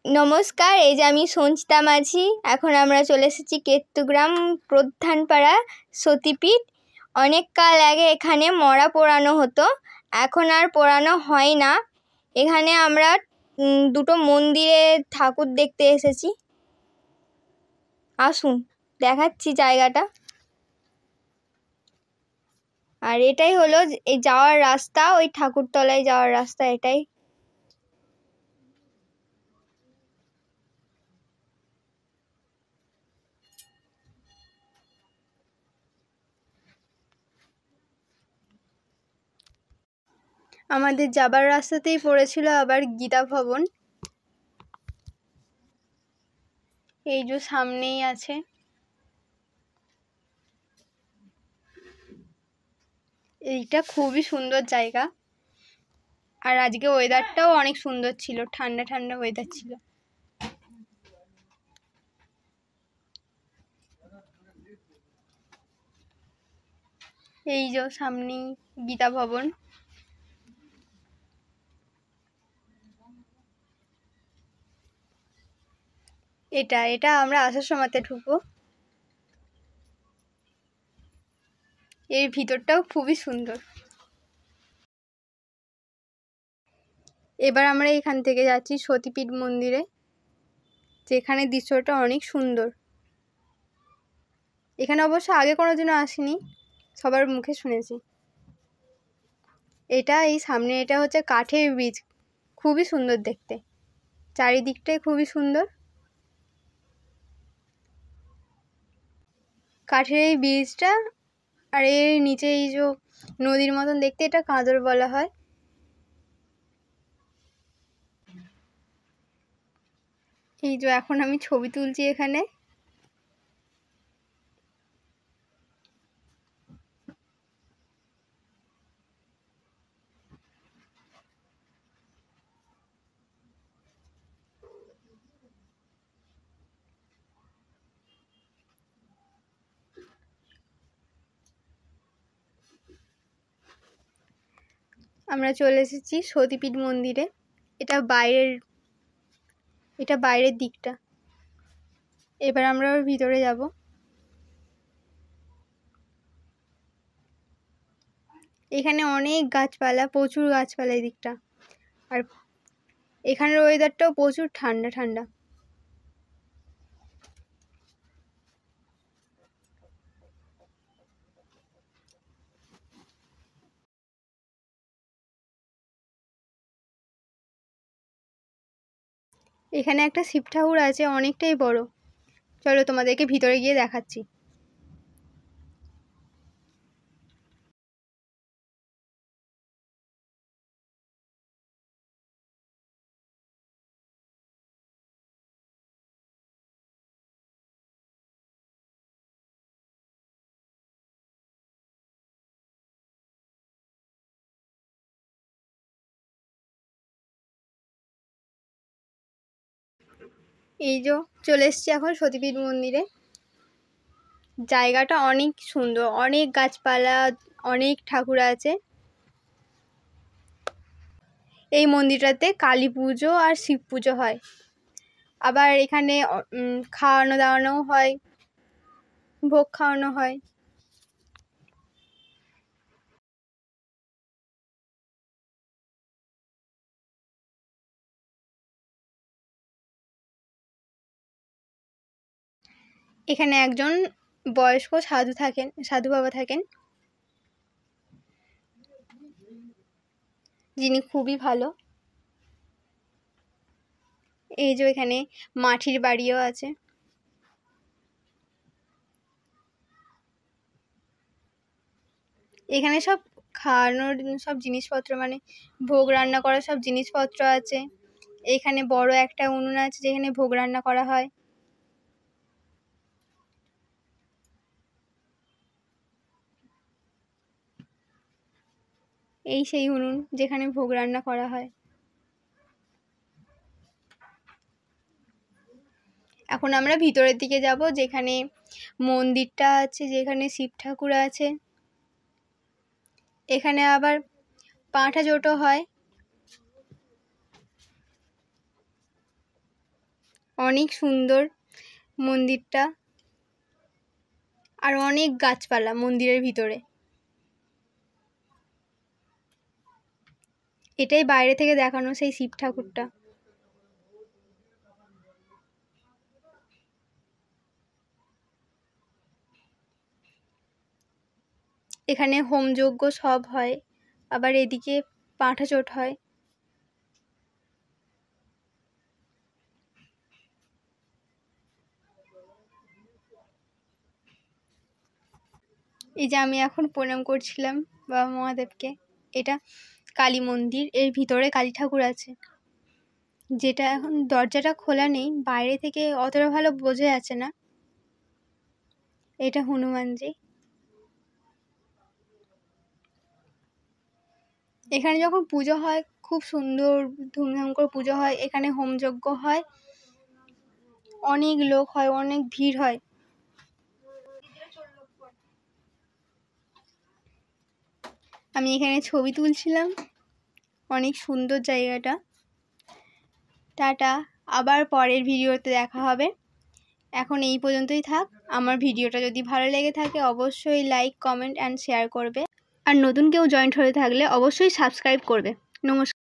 নমস্কার, এই যে আমি সঞ্চিতা মাঝি। এখন আমরা চলে এসেছি কেতুগ্রাম প্রধানপাড়া সতীপীঠ। অনেক কাল আগে এখানে মরা পোড়ানো হতো, এখন আর পোড়ানো হয় না। এখানে আমরা দুটো মন্দিরে ঠাকুর দেখতে এসেছি। আসুন দেখাচ্ছি জায়গাটা। আর এটাই হলো এই যাওয়ার রাস্তা, ওই ঠাকুরতলায় যাওয়ার রাস্তা এটাই। আমাদের যাবার রাস্তাতেই পড়েছিল আবার গীতা ভবন, এই যে সামনেই আছে। এইটা খুবই সুন্দর জায়গা, আর আজকে ওয়েদারটাও অনেক সুন্দর ছিল, ঠান্ডা ঠান্ডা ওয়েদার ছিল। এই যে সামনেই গীতা ভবন। এটা আমরা আসার সময়তে ঢুকবো। এর ভিতরটাও খুবই সুন্দর। এবার আমরা এখান থেকে যাচ্ছি সতীপীঠ মন্দিরে, যেখানে দৃশ্যটা অনেক সুন্দর। এখানে অবশ্য আগে কোনোদিনও আসিনি, সবার মুখে শুনেছি। এই সামনে এটা হচ্ছে কাঠের ব্রিজ, খুবই সুন্দর দেখতে, চারিদিকটাই খুবই সুন্দর। কাঠের এই ব্রিজটা, আর এর নিচে এই যে নদীর মতন দেখতে, এটা কাঁদর বলা হয়। এই যে এখন আমি ছবি তুলছি এখানে। আমরা চলে এসেছি সতীপীঠ মন্দিরে। এটা বাইরের দিকটা। এবার আমরা ভিতরে যাব। এখানে অনেক গাছপালা, প্রচুর গাছপালা এই দিকটা। আর এখানের ওয়েদারটাও প্রচুর ঠান্ডা ঠান্ডা। এখানে একটা শিব ঠাকুর আছে, অনেকটাই বড়। চলো তোমাদেরকে ভিতরে গিয়ে দেখাচ্ছি। এই যে চলে এসছি এখন সতীপীঠ মন্দিরে। জায়গাটা অনেক সুন্দর, অনেক গাছপালা, অনেক ঠাকুর আছে। এই মন্দিরটাতে কালী পুজো আর শিব পুজো হয়। আবার এখানে খাওয়ানো দাওয়ানোও হয়, ভোগ খাওয়ানো হয়। এখানে একজন বয়স্ক সাধু বাবা থাকেন, যিনি খুবই ভালো। এই যে এখানে মাটির বাড়িও আছে। এখানে সব খাওয়ানোর সব জিনিসপত্র, মানে ভোগ রান্না করার সব জিনিসপত্র আছে। এখানে বড় একটা উনুন আছে, যেখানে ভোগ রান্না করা হয়। এই সেই উনুন যেখানে ভোগ রান্না করা হয়। এখন আমরা ভিতরের দিকে যাব, যেখানে মন্দিরটা আছে, যেখানে শিব ঠাকুর আছে। এখানে আবার পাঁঠা জোটও হয়। অনেক সুন্দর মন্দিরটা, আর অনেক গাছপালা মন্দিরের ভিতরে। এটাই বাইরে থেকে দেখানো সেই শিব ঠাকুরটা। এখানে হোমযজ্ঞ সব হয়, আবার এদিকে পাঁঠাচোট হয়। এই যে আমি এখন প্রণাম করছিলাম বাবা মহাদেবকে। এটা কালী মন্দির, এর ভিতরে কালী ঠাকুর আছে, যেটা এখন দরজাটা খোলা নেই, বাইরে থেকে অতটা ভালো বোঝা যাচ্ছে না। এটা হনুমানজি। এখানে যখন পুজো হয় খুব সুন্দর ধুমধাম করে পুজো হয়। এখানে হোমযজ্ঞ হয়, অনেক লোক হয়, অনেক ভিড় হয়। আমি এখানে ছবি তুলছিলাম, অনেক সুন্দর জায়গাটা। টাটা, আবার পরের ভিডিওতে দেখা হবে। এখন এই পর্যন্তই থাক। আমার ভিডিওটা যদি ভালো লেগে থাকে অবশ্যই লাইক, কমেন্ট অ্যান্ড শেয়ার করবে। আর নতুন কেউ জয়েন্ট হয়ে থাকলে অবশ্যই সাবস্ক্রাইব করবে। নমস্কার।